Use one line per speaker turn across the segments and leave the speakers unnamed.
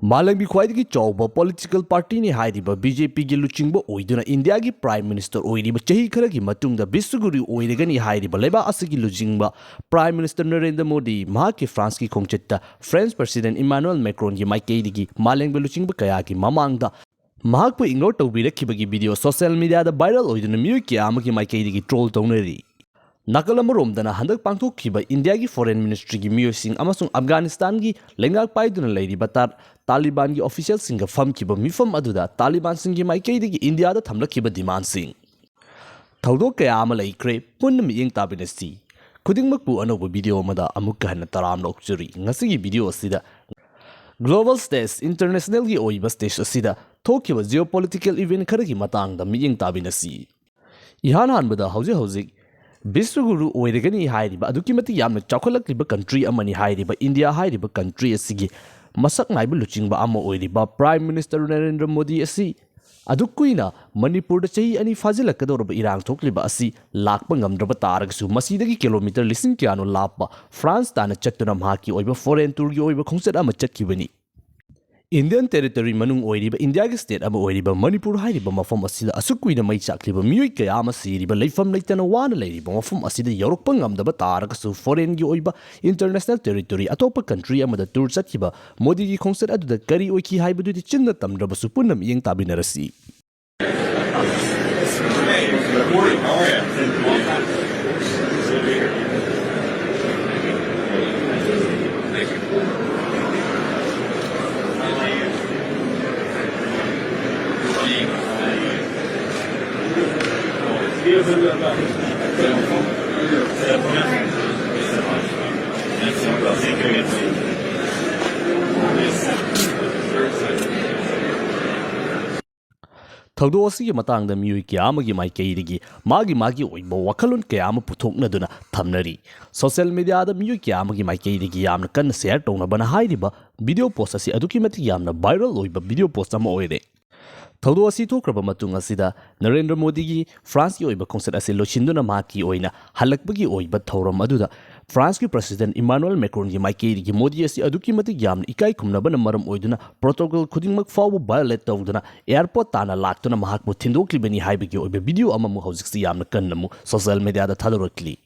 Malang Bikwadi Choba political party ni Haidiba BJP Giluchingbo Oiduna India gi Prime Minister Oidiba Chahi Karagi Matunga Bisuguri Oidagani Haidiba Leba Asagi Lujingba Prime Minister Narendra Modi Mahaki France ki Kongchetta French President Emmanuel Macron gi Maikaidigi Malang Biluchingba Kayaki Mamangda Mahakpu ignore Tobiraki video social media the viral Oiduna Miyuki Amaki Maikaidigi troll toneri Nakalamuromdana Handak Pangto Kiba India gi Foreign Ministry gi Miyosing Amasung Afghanistan gi Lengak Paiduna Lady Batar Taliban gi official singa fam kiba mifam aduda Taliban singi maikei gi India da thamla kiba demand sing Thaudo kaya ama laikre punna miyeng tabinasi Kudingmak pu anoba video amada amukka hanna taram lokchuri ngasi gi video asida Global Stage International gi oiba stage asida thokiba geopolitical event kharagi matangda miyeng tabinasi Ihan hanbada hauzik Bisuguru oiragani hairiba adukimati yamna chawkhalakliba country amani hairiba India hairiba country asigi Masak naibu luchingba ama oiriba Prime Minister Narendra Modi asi adukuina Manipur da chahi ani fazilakadorba irang thokliba asi lakpa ngamdraba taragsu masidagi kilometer lising kyano lappa France tana chattuna mahaki oiba foreign tour gi oiba khongset ama chatkibani Indian territory manung oiriba India gi state ama oiriba Manipur hairiba mafam asida asukuina mai chakliba miyoi kaya ama siriba leifam leitana wana leiriba mafam asida yorokpa ngamdaba taragsu foreign gi oiba international territory atopa country ama da tour chatkiba Modi gi khongset aduda kari oiki haiba dudi chinna tamdraba supunam yeng tabinarasi Thaudo asigi matangda miyoi kya amagi maikaidigi magi oiba wakhalon kya ama puthoknaduna thamnari social media da miyoi kya amagi maikaidigi yamna kan share tawna hairiba video post asi aduki mati yamna viral oiba video post ama oire Thaudo asi thokraba matung asida Narendra Modi gi France gi oiba khongset asi lochinduna maki oina halakbagi oiba thoram aduda France ki President Emmanuel Macron gi maikei gi Modi asi aduki mati yamna ikai khumnabana maram oiduna protocol khudingmak fawbu violate tawduna airport tana laktuna mahakbu thindokli haibagi oiba video ama mu hojiksi yamna kannamu social media da thadorakli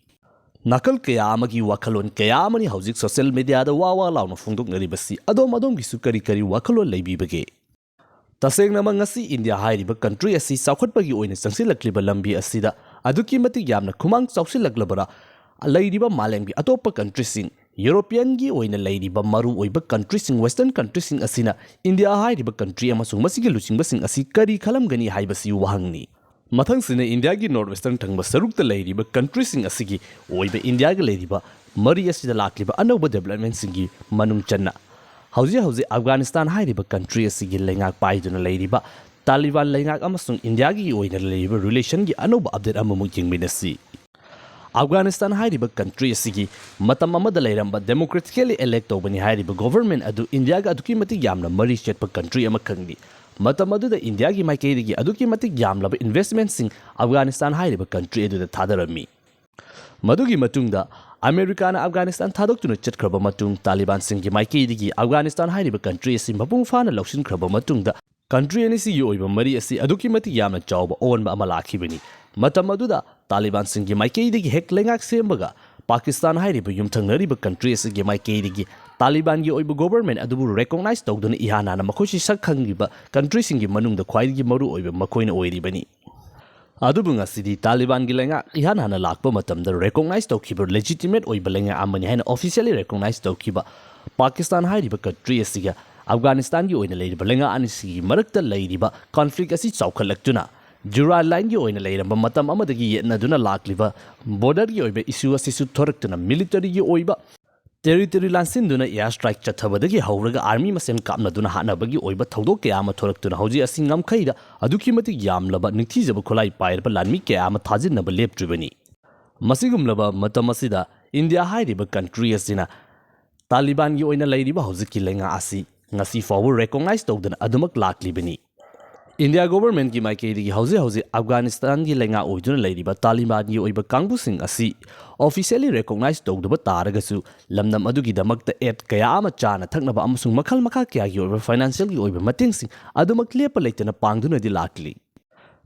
Nakal kaya amagi wakhalon kaya amani hojik social media da wawa launa phungdok naribasi adom gi sukari kari wakhalon leibibage Taseng nama ngasi India hairiba country asi saukhatpagi oina sangsilakliba lambi asida aduki mati yamna khumang chausilaklabara leiriba malemgi atopa country sing European gi oina leiriba maru oiba country sing western country sing asina India hairiba country amasung masigi luchingba sing asi kari khalamgani haibasi wahangni Mathang sine India gi northwestern thangba sarukta leiriba country sing asigi oiba India gi leiriba mari asida lakliba anoba development singi manung channa Hauzi Afghanistan hairiba country asigi lengak paiduna leiriba Taliban lengak amasung India gi oina leiriba relation gi anoba update amamu jingminasi Afghanistan hairiba country asigi matam amada leiramba democratically elect tobani hairiba government adu India ga aduki mati yamna mari chetpa country ama khangni matam adu da India gi maikei gi aduki mati yamlaba investment sing Afghanistan hairiba country adu da thadarami Madugi matungda America na Afghanistan thadokuna chatkraba matung Taliban singi maikei gi Afghanistan hairiba country asi mapung fana laushin kraba matungda country ani si yoiba mari asi aduki mati yamna chawba onba ama lakhibani matam aduda Taliban singi maikei gi hek lengak sembaga Pakistan hairiba yumthangnariba country asi gi maikei gi Taliban gi oiba government adubu recognize tawduna ihana na makhoshi sakhangiba country singi manungda khwai gi maru oiba makoina oiribani Adubunga sidi Taliban gi lenga ihan hana lakpa matamda recognize tawkiba legitimate oiba lenga amani haina officially recognize tawkiba Pakistan hairiba country asiga Afghanistan gi oina leiriba lenga anisi marakta leiriba conflict asi chawkhalaktuna Jura line gi oina leiramba matam amadagi yetnaduna lakliba border gi oiba issue asi su thoraktuna military gi oiba Territory lansinduna airstrike chathabadagi hauraga army masem kapnaduna hanabagi oiba thodok kayama thoraktuna hauji asi ngamkhaida aduki mati yamlaba ningthijaba kholai pairba lanmi kayama thajinaba leptribani masigumlaba matamasida India hairiba country asina Taliban gi oina leiriba haujiki lenga asi ngasi forward recognize tawdana adumak laklibani India government ki maikeidagi hauze Afghanistan gi lenga oiduna leiriba Taliban gi oiba kangbusing asi officially recognize tawdaba taragasu lamnam adugi damakta aid kaya ama chana thaknaba amasung makhal makha kya gi oiba financial gi oiba matingsing adumak lepa leitana pangduna di lakli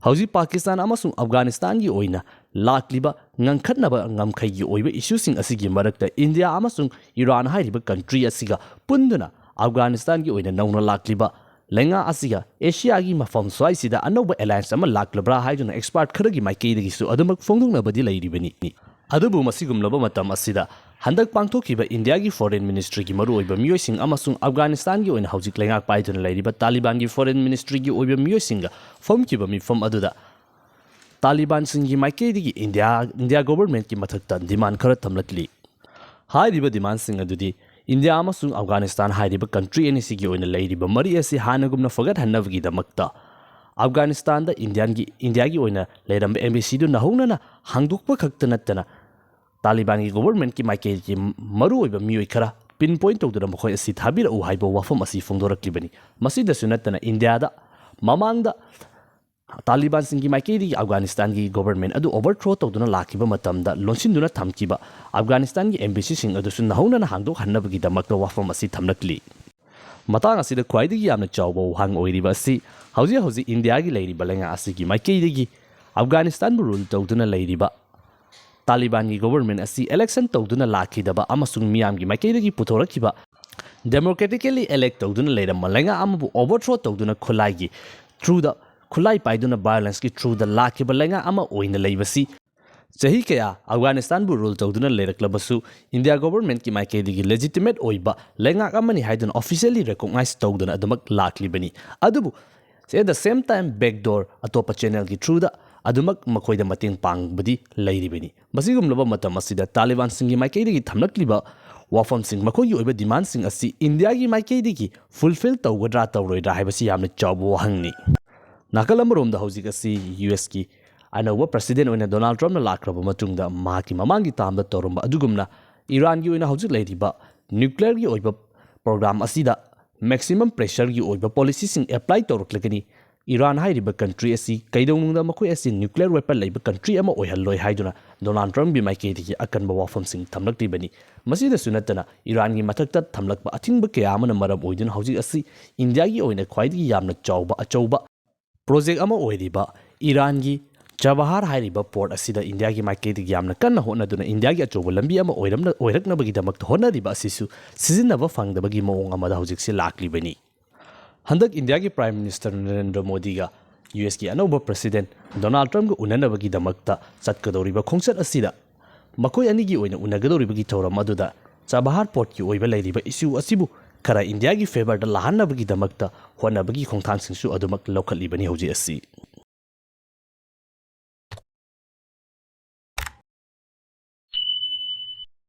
hauzi Pakistan amasung Afghanistan gi oina lakliba ngangkhatnaba ngamkhai gi oiba issuesing asigi marakta India amasung Iran hairiba country asiga punduna Afghanistan gi oina nauna lakliba lenga asiga Asia gi mafam swaisida anoba alliance ama laklabra haiduna expert kharagi maikeidagi su adumak fongdungnabadi leiribani adubu masigumlaba matam asida handak pangthokiba India gi foreign ministry gi maru oiba miyoising amasung Afghanistan gi oina haujik lenga paiduna leiriba Taliban gi foreign ministry gi oiba miyoisinga fomkiba mifam aduda Taliban singi maikeidagi India government ki mathakta demand khara thamlakli hairiba demand sing adudi India amasung Afghanistan hairiba country enisi gi oina leiriba mari asi hanagumna fagat hannavgi damakta Afghanistan da India gi oina leiramba embassy du nahungnana hangdukpa khakta nattana Taliban gi government ki maike ki maru oiba miyoi khara pinpoint tawduna makhoi asi thabira u haiba wafam asi fongdoraklibani masida sunattana India da mamangda Taliban singi maikeidi Afghanistan gi government adu overthrow tawduna lakiba matamda lonsinduna thamkiba Afghanistan gi embassy sing adu sun nahungnana hangdok hannabagi damakta wafam asi thamlakli matang asida khwaidigi yamna chawba hang oiriba asi hauzi India gi leiriba lenga asigi maikeidi Afghanistan bu rule tawduna leiriba Taliban gi government asi election tawduna lakidaba amasung miyam gi maikeidi puthораkiba democratically elect tawduna leirama lenga amabu overthrow tawduna khulai gi through the khulai paiduna violence ki through the lakiba lenga ama oina leibasi chahi kaya Afghanistan bu rule tawduna leiraklabasu India government ki maikeidi legitimate oiba lenga amani haiduna officially recognize tawduna adumak laklibani adubu at the same time backdoor atopa channel ki through the adumak makoida mating pangbadi leiribani masigumlaba matam asida Taliban singi maikeidi thamlakliba wafam sing makogi oiba demand sing asi India gi maikeidi fulfill tawgadra tawroida haibasi yamna chawbo hangni Nakalamromda haujik asi US ki anawa president oina Donald Trump na lakraba matungda maki mamangi tamda torumba adugumna Iran gi oina haujik leiriba nuclear gi oiba program asida maximum pressure gi oiba policy sing apply tawruklagani Iran hairiba country asi kaidonungda makoi asi nuclear weapon leiba country ama oihalloi haiduna Donald Trump bi maikeidi akanba wafam sing thamlaktibani masida sunatana Iran gi mathakta thamlakba athingba kaya amana maram oiduna haujik asi India gi oina khwaidigi yamna chawba achawba project ama oiriba Iran gi Chabahar hairiba port asida India gi maikeidi yamna kanna honaduna India gi achoba lambi ama oiraknabagi damakta honariba asisu sizinaba fangdabagi maong amada haujik si laklibani handak India gi prime minister Narendra Modi ga US gi anoba president Donald Trump ga unanabagi damakta chatkadoriba khongchat asida makoi ani gi oina unagadoribagi thoram aduda Chabahar port ki oiba leiriba issue asibu khara India gi favor da lahanabagi damakta honabagi khongthang singsu adumak lokhalibani hauji asi